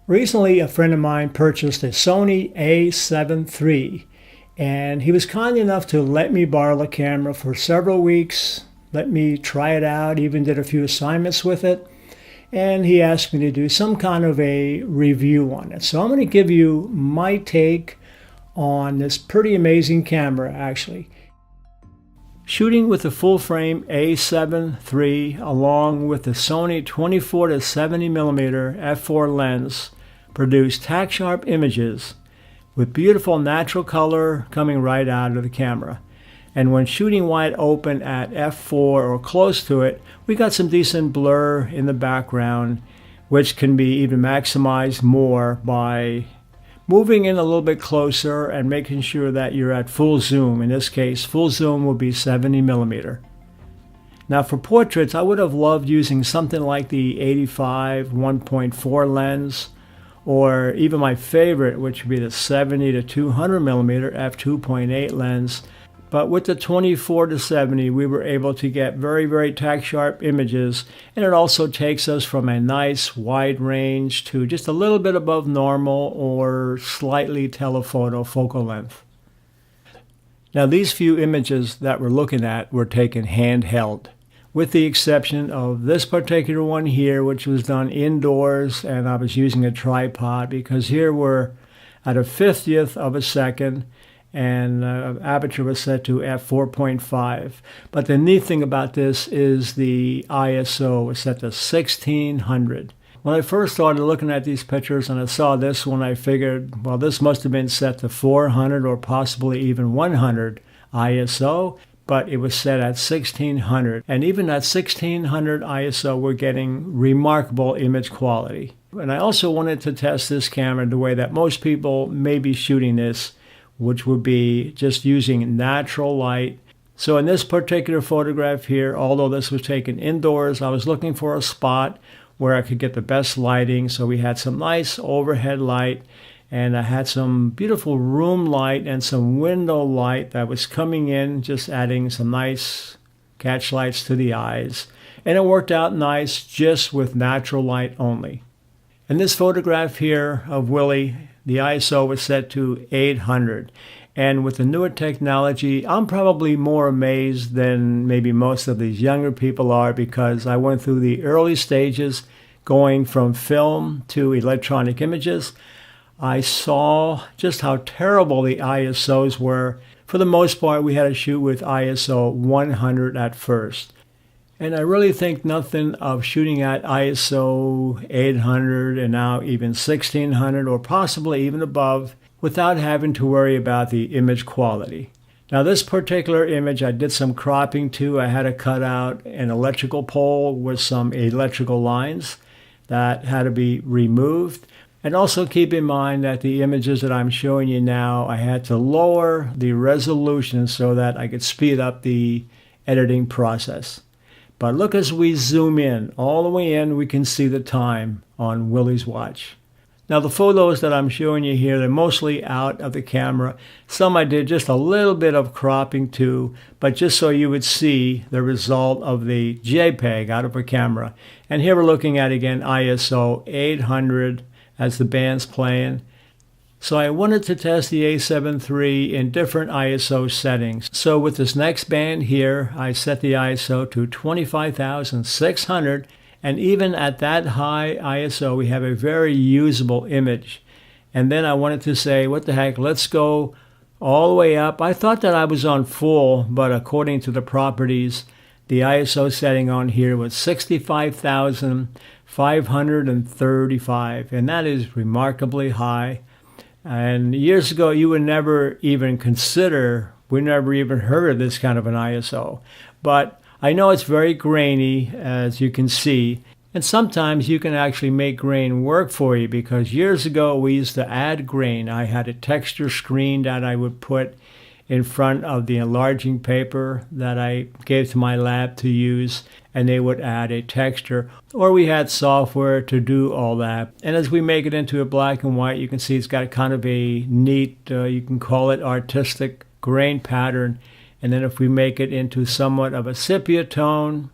Recently, a friend of mine purchased a Sony A7 III, and he was kind enough to let me borrow the camera for several weeks, let me try it out, even did a few assignments with it, and he asked me to do some kind of a review on it. So I'm going to give you my take on this pretty amazing camera, actually. Shooting with the full-frame A7 III along with the Sony 24 to 70mm f4 lens produced tack-sharp images with beautiful natural color coming right out of the camera. And when shooting wide open at f4 or close to it, we got some decent blur in the background, which can be even maximized more by moving in a little bit closer and making sure that you're at full zoom. In this case, full zoom will be 70mm. Now for portraits, I would have loved using something like the 85 1.4 lens, or even my favorite, which would be the 70 to 200mm f2.8 lens. But with the 24 to 70, we were able to get very, very tack-sharp images, and it also takes us from a nice wide range to just a little bit above normal or slightly telephoto focal length. Now these few images that we're looking at were taken handheld, with the exception of this particular one here, which was done indoors, and I was using a tripod because here we're at a 50th of a second, and aperture was set to f4.5. But the neat thing about this is the ISO was set to 1600. When I first started looking at these pictures and I saw this one, I figured, well, this must have been set to 400 or possibly even 100 ISO, but it was set at 1600. And even at 1600 ISO, we're getting remarkable image quality. And I also wanted to test this camera the way that most people may be shooting this, which would be just using natural light. So in this particular photograph here, although this was taken indoors, I was looking for a spot where I could get the best lighting. So we had some nice overhead light, and I had some beautiful room light and some window light that was coming in, just adding some nice catch lights to the eyes. And it worked out nice just with natural light only. In this photograph here of Willie, the ISO was set to 800. And with the newer technology, I'm probably more amazed than maybe most of these younger people are, because I went through the early stages going from film to electronic images. I saw just how terrible the ISOs were. For the most part, we had to shoot with ISO 100 at first. And I really think nothing of shooting at ISO 800 and now even 1600 or possibly even above without having to worry about the image quality. Now this particular image I did some cropping to. I had to cut out an electrical pole with some electrical lines that had to be removed. And also keep in mind that the images that I'm showing you now, I had to lower the resolution so that I could speed up the editing process. But look, as we zoom in, all the way in, we can see the time on Willie's watch. Now the photos that I'm showing you here, they're mostly out of the camera. Some I did just a little bit of cropping to, but just so you would see the result of the JPEG out of a camera. And here we're looking at, again, ISO 800 as the band's playing. So I wanted to test the A7 III in different ISO settings. So with this next band here, I set the ISO to 25,600, and even at that high ISO, we have a very usable image. And then I wanted to say, what the heck, let's go all the way up. I thought that I was on full, but according to the properties, the ISO setting on here was 65,535, and that is remarkably high. And years ago, you would never even consider, we never even heard of this kind of an ISO. But I know it's very grainy, as you can see. And sometimes you can actually make grain work for you, because years ago we used to add grain. I had a texture screen that I would put in front of the enlarging paper that I gave to my lab to use, and they would add a texture, or we had software to do all that. And as we make it into a black and white, you can see it's got kind of a neat, you can call it artistic grain pattern. And then if we make it into somewhat of a sepia tone,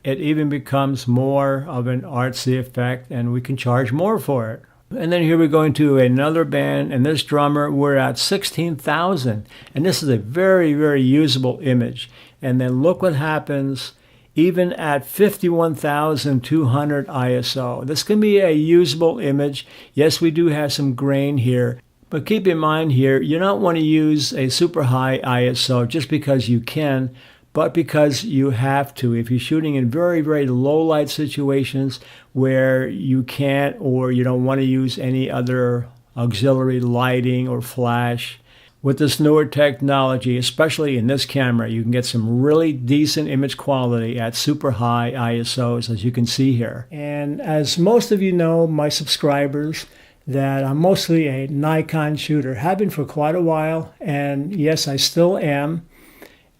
it even becomes more of an artsy effect, and we can charge more for it. And then here we go into another band, and this drummer, we're at 16,000. And this is a very, very usable image. And then look what happens even at 51,200 ISO. This can be a usable image. Yes, we do have some grain here. But keep in mind here, you don't want to use a super high ISO just because you can, but because you have to. If you're shooting in very, very low light situations where you can't or you don't want to use any other auxiliary lighting or flash, with this newer technology, especially in this camera, you can get some really decent image quality at super high ISOs, as you can see here. And as most of you know, my subscribers, that I'm mostly a Nikon shooter, have been for quite a while, and yes, I still am.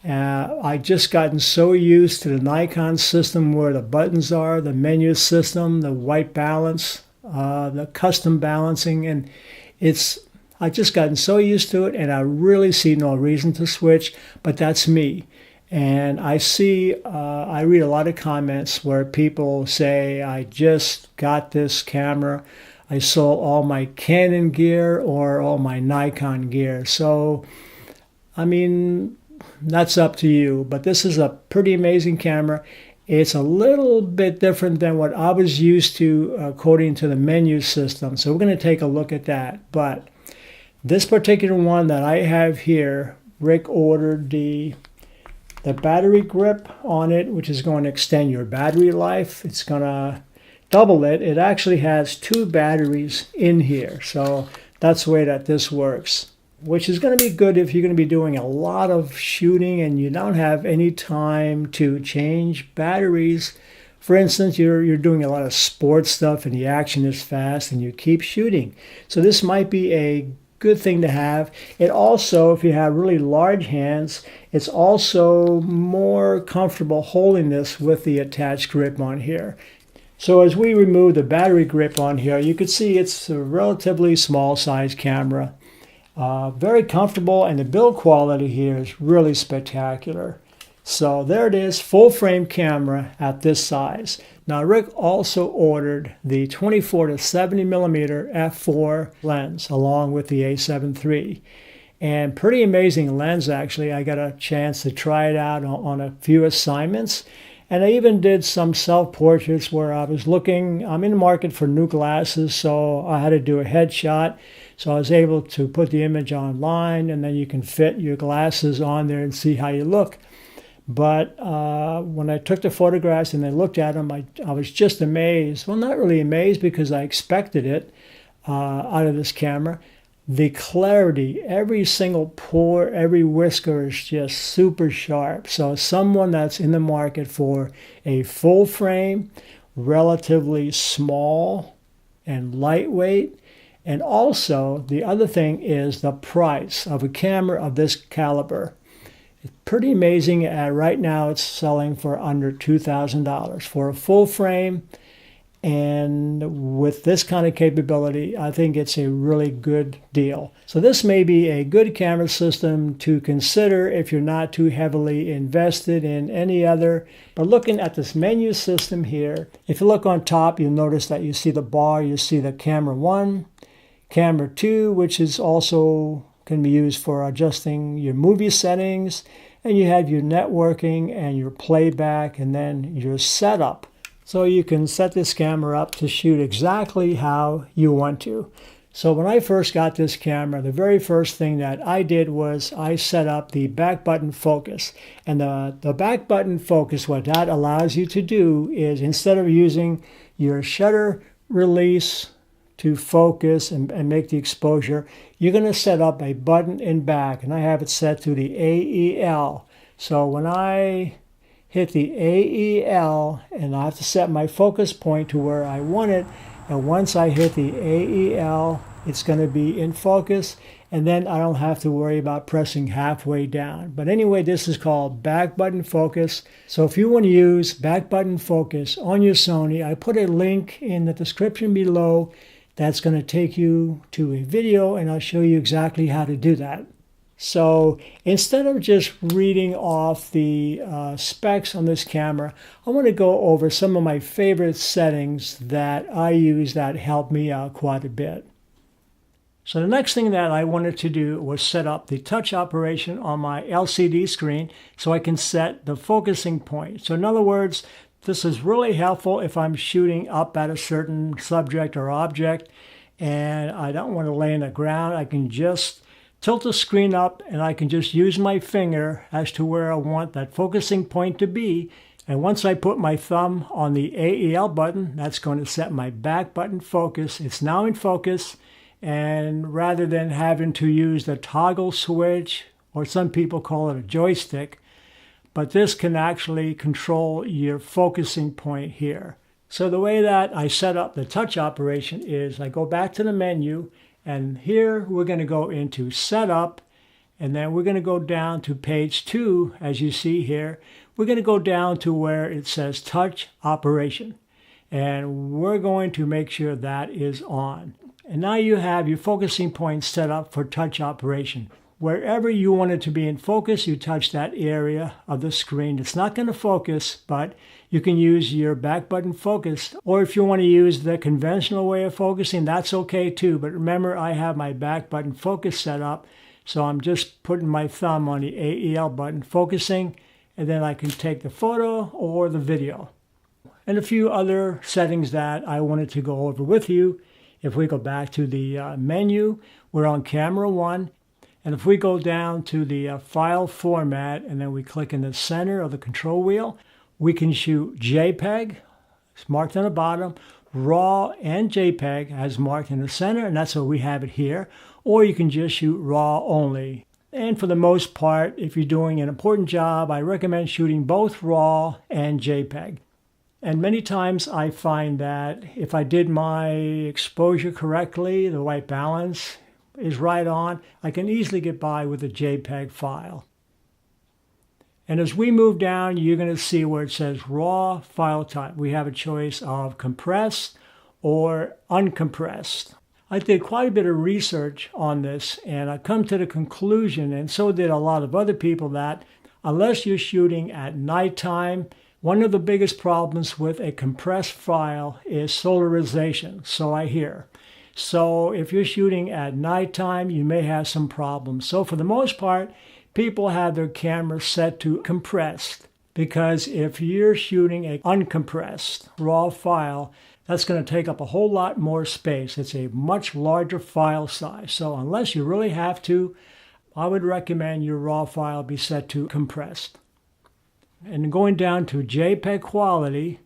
I just gotten so used to the Nikon system where the buttons are, the menu system, the white balance, the custom balancing, and I just gotten so used to it, and I really see no reason to switch, but that's me. And I read a lot of comments where people say, I just got this camera, I sold all my Canon gear or all my Nikon gear. So, I mean, that's up to you, but this is a pretty amazing camera. It's a little bit different than what I was used to according to the menu system. So we're going to take a look at that. But this particular one that I have here, Rick ordered the battery grip on it, which is going to extend your battery life. It's going to double it. It actually has 2 batteries in here. So that's the way that this works, which is going to be good if you're going to be doing a lot of shooting and you don't have any time to change batteries. For instance, you're doing a lot of sports stuff and the action is fast and you keep shooting. So this might be a good thing to have. It also, if you have really large hands, it's also more comfortable holding this with the attached grip on here. So as we remove the battery grip on here, you can see it's a relatively small size camera. Very comfortable, and the build quality here is really spectacular. So there it is, full frame camera at this size. Now Rick also ordered the 24 to 70 millimeter f4 lens along with the A7 III. And pretty amazing lens, actually. I got a chance to try it out on a few assignments. And I even did some self-portraits where I was looking, I'm in the market for new glasses, so I had to do a headshot. So I was able to put the image online, and then you can fit your glasses on there and see how you look. But when I took the photographs and I looked at them, I was just amazed. Well, not really amazed because I expected it out of this camera. The clarity, every single pore, every whisker is just super sharp. So someone that's in the market for a full frame, relatively small and lightweight, and also the other thing is the price of a camera of this caliber. It's pretty amazing. Right now it's selling for under $2,000 for a full frame. And with this kind of capability, I think it's a really good deal. So this may be a good camera system to consider if you're not too heavily invested in any other. But looking at this menu system here, if you look on top, you'll notice that you see the bar, you see the camera 1, camera 2, which is also can be used for adjusting your movie settings, and you have your networking and your playback and then your setup. So you can set this camera up to shoot exactly how you want to. So when I first got this camera, the very first thing that I did was I set up the back button focus. And the back button focus, what that allows you to do is instead of using your shutter release to focus and make the exposure, you're going to set up a button in back. And I have it set to the AEL. So when I hit the AEL, and I have to set my focus point to where I want it, and once I hit the AEL, it's going to be in focus, and then I don't have to worry about pressing halfway down. But anyway, this is called back button focus. So if you want to use back button focus on your Sony, I put a link in the description below that's going to take you to a video, and I'll show you exactly how to do that. So instead of just reading off the specs on this camera, I want to go over some of my favorite settings that I use that help me out quite a bit. So the next thing that I wanted to do was set up the touch operation on my LCD screen so I can set the focusing point. So in other words, this is really helpful if I'm shooting up at a certain subject or object and I don't want to lay on the ground. I can just tilt the screen up and I can just use my finger as to where I want that focusing point to be. And once I put my thumb on the AEL button, that's going to set my back button focus. It's now in focus. And rather than having to use the toggle switch, or some people call it a joystick, but this can actually control your focusing point here. So the way that I set up the touch operation is I go back to the menu, and here we're going to go into Setup, and then we're going to go down to page 2, as you see here. We're going to go down to where it says Touch Operation, and we're going to make sure that is on. And now you have your focusing point set up for touch operation. Wherever you want it to be in focus, you touch that area of the screen. It's not going to focus, but you can use your back button focus. Or if you want to use the conventional way of focusing, that's okay too. But remember, I have my back button focus set up. So I'm just putting my thumb on the AEL button, focusing, and then I can take the photo or the video. And a few other settings that I wanted to go over with you. If we go back to the menu, we're on camera 1. And if we go down to the file format and then we click in the center of the control wheel, we can shoot JPEG, it's marked on the bottom, RAW and JPEG as marked in the center, and that's what we have it here. Or you can just shoot RAW only. And for the most part, if you're doing an important job, I recommend shooting both RAW and JPEG. And many times I find that if I did my exposure correctly, the white balance is right on, I can easily get by with a JPEG file. And as we move down, you're going to see where it says RAW file type. We have a choice of compressed or uncompressed. I did quite a bit of research on this, and I come to the conclusion, and so did a lot of other people, that unless you're shooting at nighttime, one of the biggest problems with a compressed file is solarization, so I hear. So if you're shooting at nighttime, you may have some problems. So for the most part, people have their cameras set to compressed, because if you're shooting an uncompressed RAW file, that's going to take up a whole lot more space. It's a much larger file size. So unless you really have to, I would recommend your RAW file be set to compressed. And going down to JPEG quality,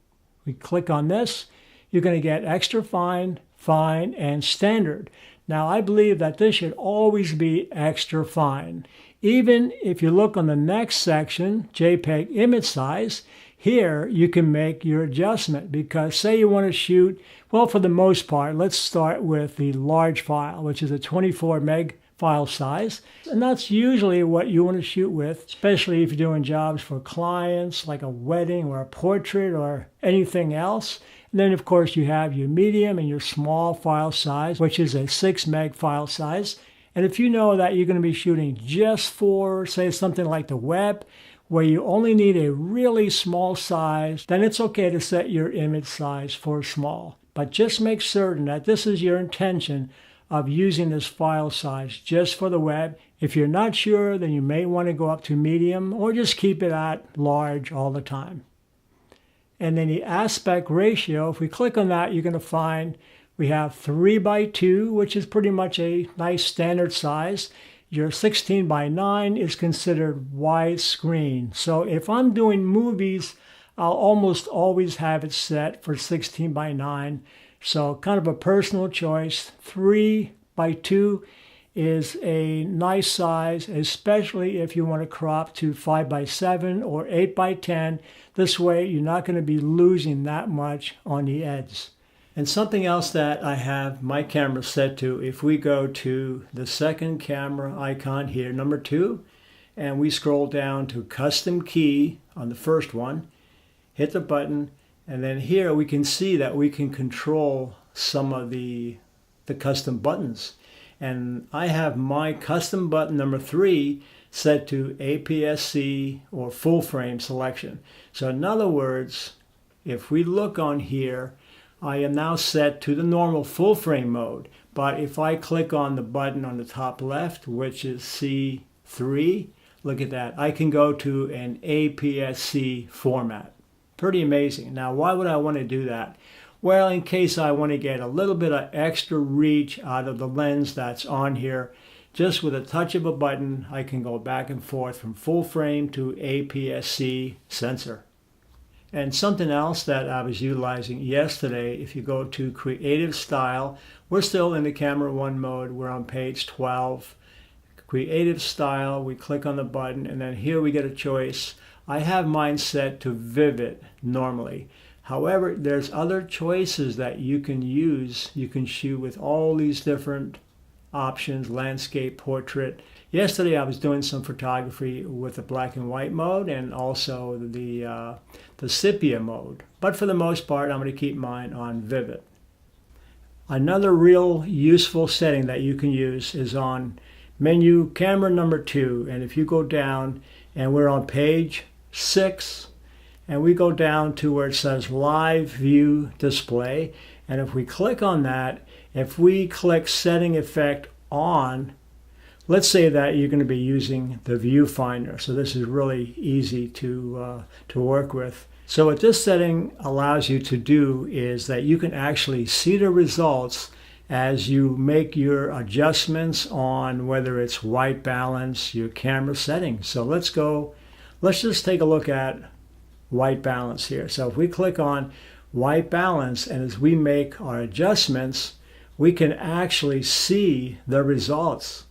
we click on this, you're going to get extra fine, fine, and standard. Now I believe that this should always be extra fine. Even if you look on the next section, JPEG image size, here you can make your adjustment, because say you want to shoot, well, for the most part, let's start with the large file, which is a 24 meg file size. And that's usually what you want to shoot with, especially if you're doing jobs for clients like a wedding or a portrait or anything else. And then of course you have your medium and your small file size, which is a 6 meg file size. And if you know that you're going to be shooting just for, say, something like the web, where you only need a really small size, then it's okay to set your image size for small. But just make certain that this is your intention of using this file size just for the web. If you're not sure, then you may want to go up to medium or just keep it at large all the time. And then the aspect ratio, if we click on that, you're going to find we have 3:2, which is pretty much a nice standard size. Your 16:9 is considered widescreen. So if I'm doing movies, I'll almost always have it set for 16:9. So kind of a personal choice. 3:2 is a nice size, especially if you want to crop to 5:7 or 8:10. This way you're not going to be losing that much on the edge. And something else that I have my camera set to, if we go to the second camera icon here, number 2, and we scroll down to custom key on the first one, hit the button, and then here we can see that we can control some of the custom buttons. And I have my custom button number 3 set to APS-C or full frame selection. So in other words, if we look on here, I am now set to the normal full frame mode. But if I click on the button on the top left, which is C3, look at that. I can go to an APS-C format. Pretty amazing. Now, why would I want to do that? Well, in case I want to get a little bit of extra reach out of the lens that's on here, just with a touch of a button, I can go back and forth from full frame to APS-C sensor. And something else that I was utilizing yesterday, if you go to Creative Style, we're still in the Camera 1 mode. We're on page 12. Creative Style, we click on the button, and then here we get a choice. I have mine set to Vivid normally. However, there's other choices that you can use. You can shoot with all these different options, landscape, portrait. Yesterday I was doing some photography with the black and white mode and also the sepia mode. But for the most part, I'm going to keep mine on Vivid. Another real useful setting that you can use is on menu camera number 2. And if you go down and we're on page 6, and we go down to where it says Live View Display. And if we click on that, if we click Setting Effect On, let's say that you're going to be using the viewfinder. So this is really easy to work with. So what this setting allows you to do is that you can actually see the results as you make your adjustments on whether it's white balance, your camera settings. So let's just take a look at white balance here. So if we click on white balance, and as we make our adjustments, we can actually see the results.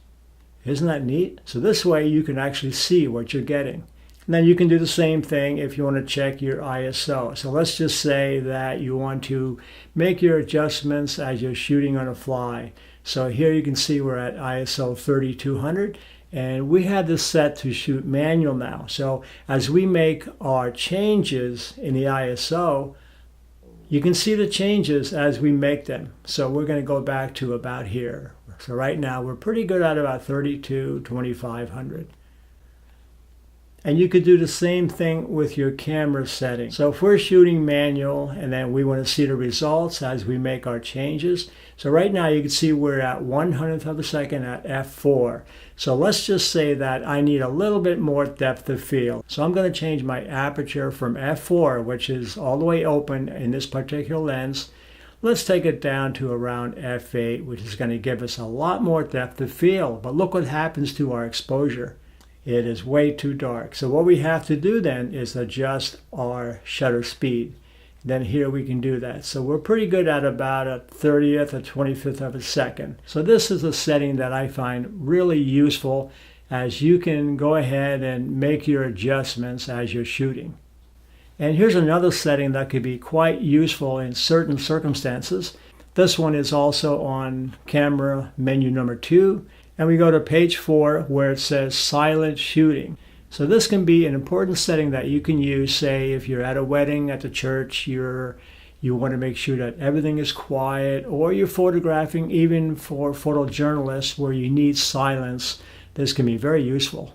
Isn't that neat? So this way you can actually see what you're getting. And then you can do the same thing if you want to check your ISO. So let's just say that you want to make your adjustments as you're shooting on a fly. So here you can see we're at ISO 3200. And we have this set to shoot manual now. So as we make our changes in the ISO, you can see the changes as we make them. So we're going to go back to about here. So right now we're pretty good at about 32,2500. And you could do the same thing with your camera setting. So if we're shooting manual and then we want to see the results as we make our changes. So right now you can see we're at 1/100th of a second at f4. So let's just say that I need a little bit more depth of field. So I'm going to change my aperture from f4, which is all the way open in this particular lens. Let's take it down to around f8, which is going to give us a lot more depth of field. But look what happens to our exposure. It is way too dark. So what we have to do then is adjust our shutter speed. Then here we can do that. So we're pretty good at about a 30th or 25th of a second. So this is a setting that I find really useful as you can go ahead and make your adjustments as you're shooting. And here's another setting that could be quite useful in certain circumstances. This one is also on camera menu number 2. And we go to page 4 where it says silent shooting. So this can be an important setting that you can use, say if you're at a wedding at the church, you want to make sure that everything is quiet, or you're photographing even for photojournalists where you need silence. This can be very useful.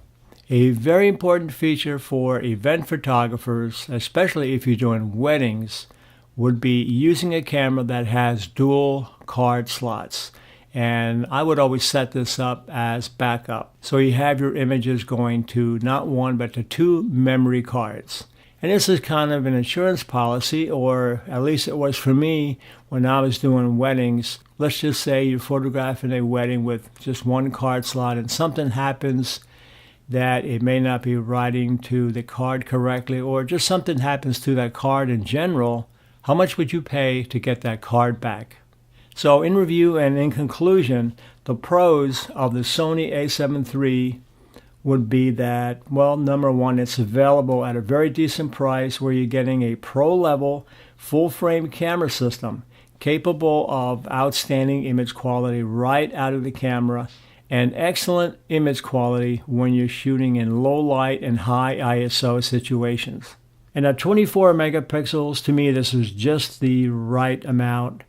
A very important feature for event photographers, especially if you're doing weddings, would be using a camera that has dual card slots. And I would always set this up as backup. So you have your images going to not one, but to 2 memory cards. And this is kind of an insurance policy, or at least it was for me when I was doing weddings. Let's just say you're photographing a wedding with just 1 card slot and something happens that it may not be writing to the card correctly, or just something happens to that card in general. How much would you pay to get that card back? So in review and in conclusion, the pros of the Sony A7 III would be that, well, number one, it's available at a very decent price where you're getting a pro-level full-frame camera system capable of outstanding image quality right out of the camera and excellent image quality when you're shooting in low light and high ISO situations. And at 24 megapixels, to me, this is just the right amount.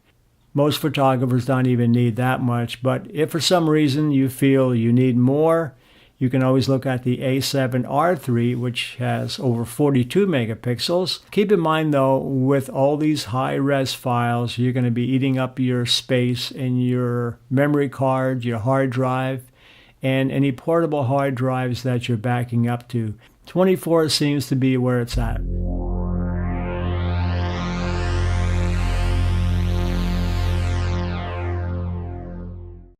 Most photographers don't even need that much, but if for some reason you feel you need more, you can always look at the A7R III, which has over 42 megapixels. Keep in mind though, with all these high-res files, you're going to be eating up your space in your memory card, your hard drive, and any portable hard drives that you're backing up to. 24 seems to be where it's at.